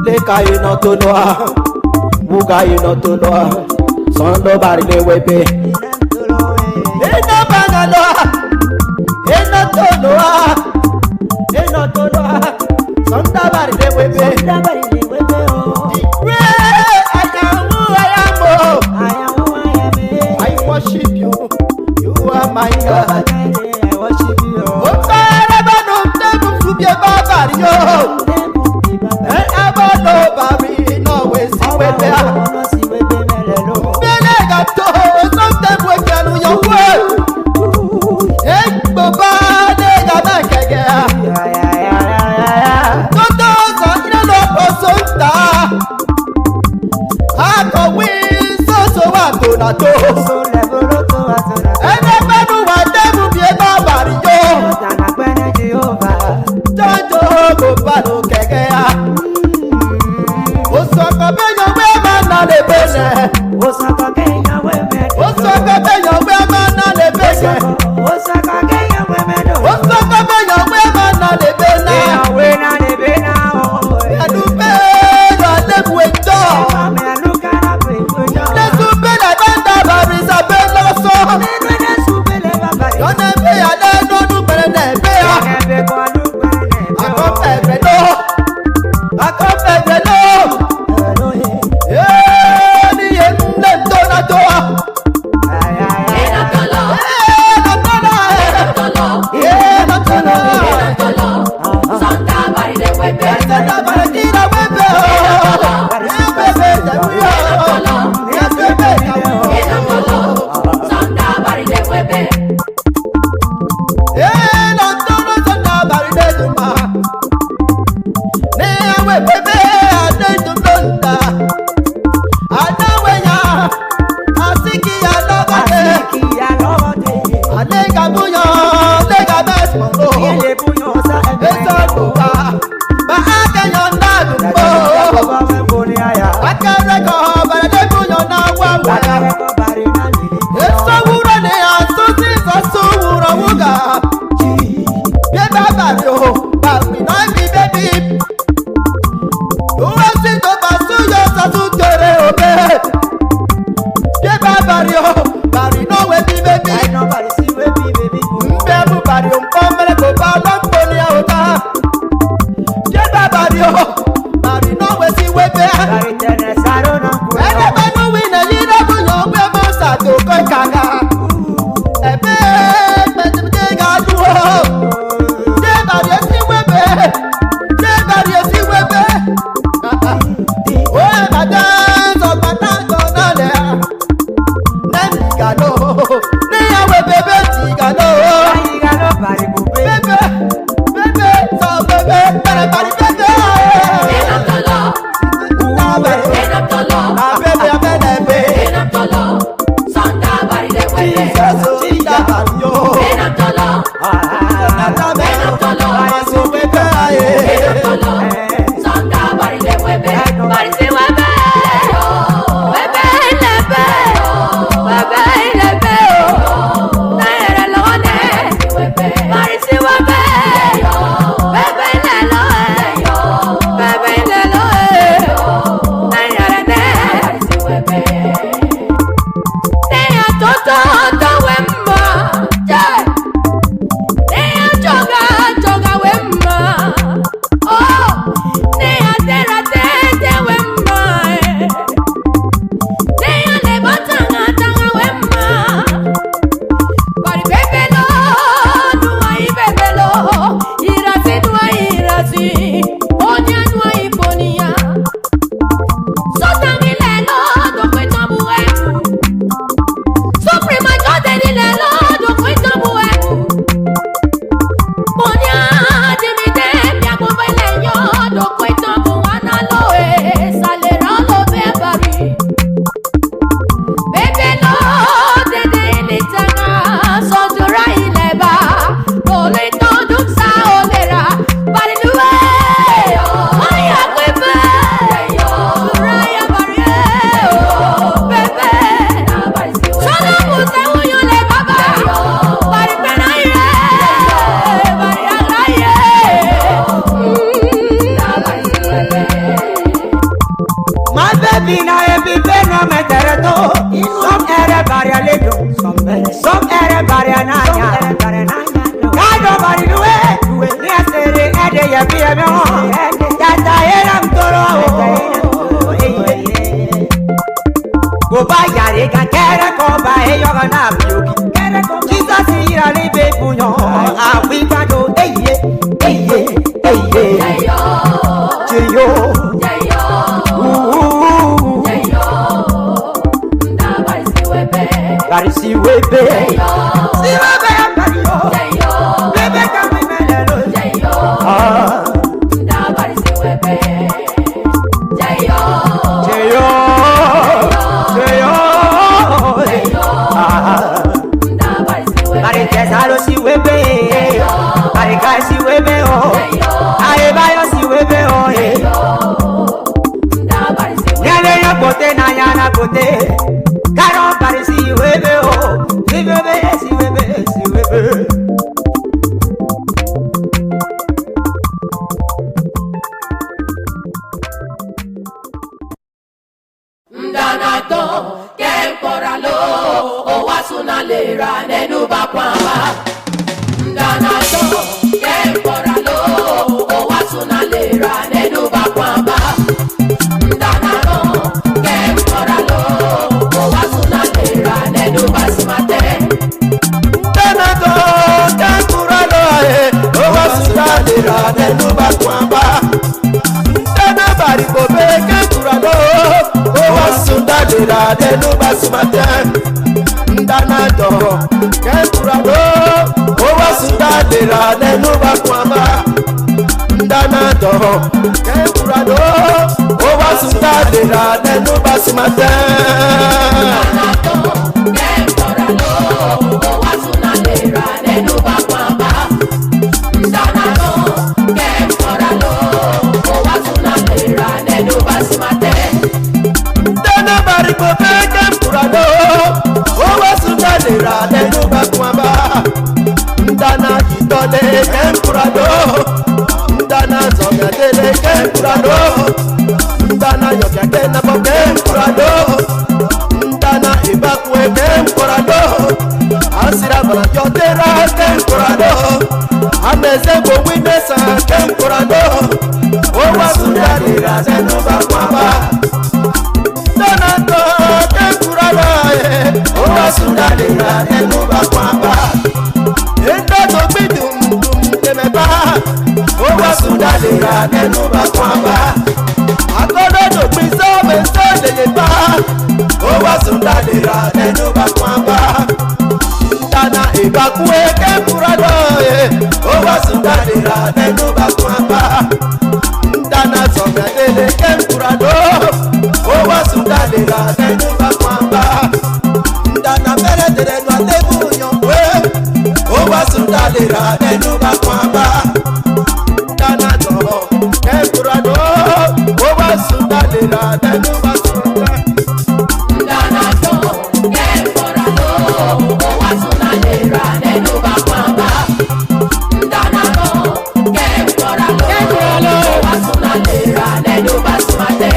Leka inotoloa, Muga inotoloa, Sondo barile wepe. Ena bangaloa, inotoloa, Sonda barile wepe. I worship you, you are my God. I worship you. Oh, no, never forget about you. No, we see where they are. sundalera nenu bakwamba akododo piso mesele yeba owa sundalera nenu bakwamba ndana ibakwe kemurado owa sundalera nenu bakwamba ndana songadele kemurado owa sundalera nenu bakwamba ndana meredere no atebu nyomwe owa sundalera nenu bakwamba ndana to kemurado owa sundalera nenu bakwamba ndana to kemurado owa sundalera nenu bakwamba ndana to kemurado owa sundalera nenu basmate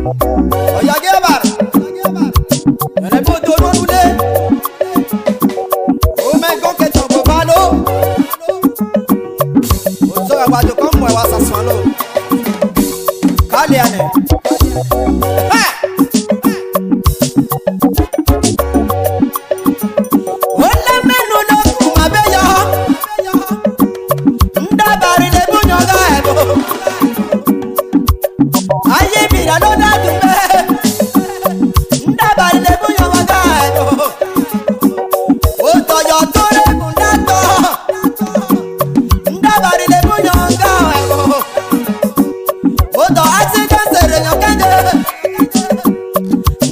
Oya gebar. Ene bodo no nule. O me gon ke ton bo balo. O so wa do kon mo wa sasan lo. Kale ane. Ha! Wala menu no kuma be yo. Nda bari le bunyo ga ebo. Aye mi la lo da du be. Nda bari le bunyo ga ebo. O to yo to le bunda to. Nda bari le bunyo ga ebo. O to accident sere yo kende.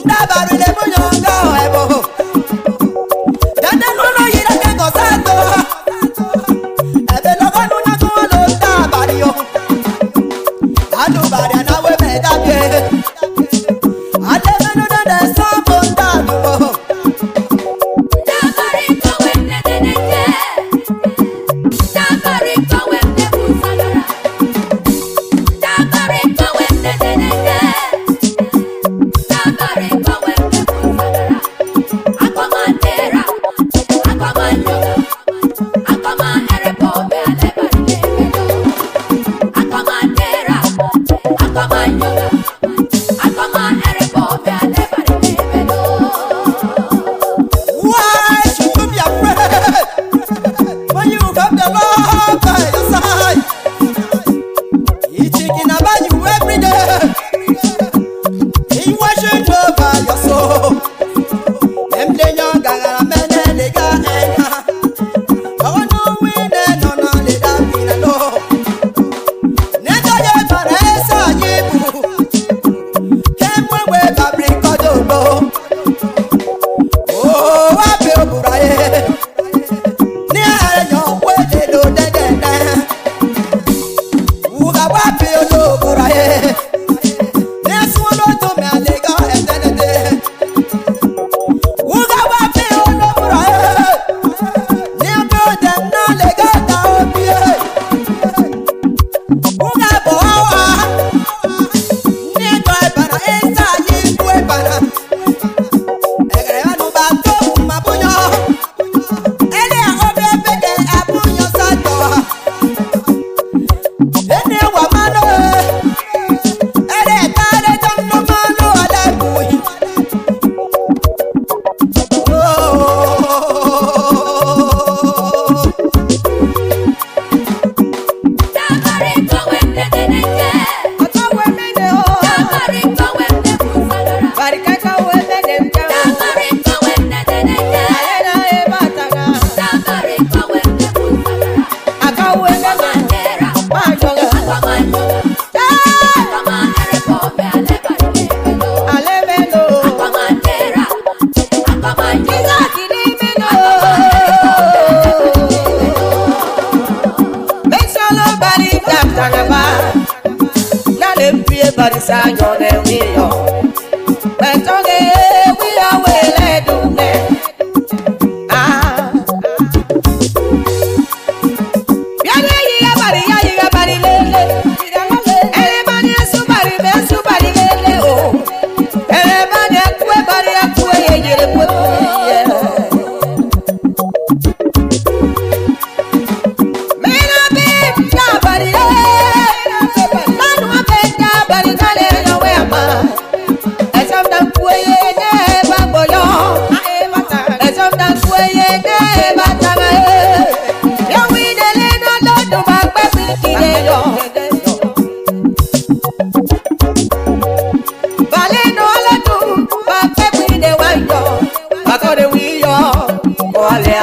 Nda bari le bunyo ga ebo. Dada no no yira ke ko sato. Ebe lo ko nu na ko lo ta bari yo. Adu bari na we me da ke. Ade me no da so bo da du. Why should you be afraid when you have the Lord by your side? He's thinking about you every day. He watching over your soul. Them the young and men and the guy. Oh no, we no no le da pina no. Neto ye paresa yebu. Kemwe we fabrico dobo. Oh, I feel bright. Near your way, they do that. Who have I feel no bright? Next one to me, they got and then a day. Who have I feel no bright? Near them, no, they got down here. Who got power? Near by Pana, inside you, Pana. Everybody sang on the wheel. But okay, we are well let do that. Ah, yeah, body, lele. Everybody is somebody, lele. Oh, everybody, yeah. Man, I be nobody. Vale,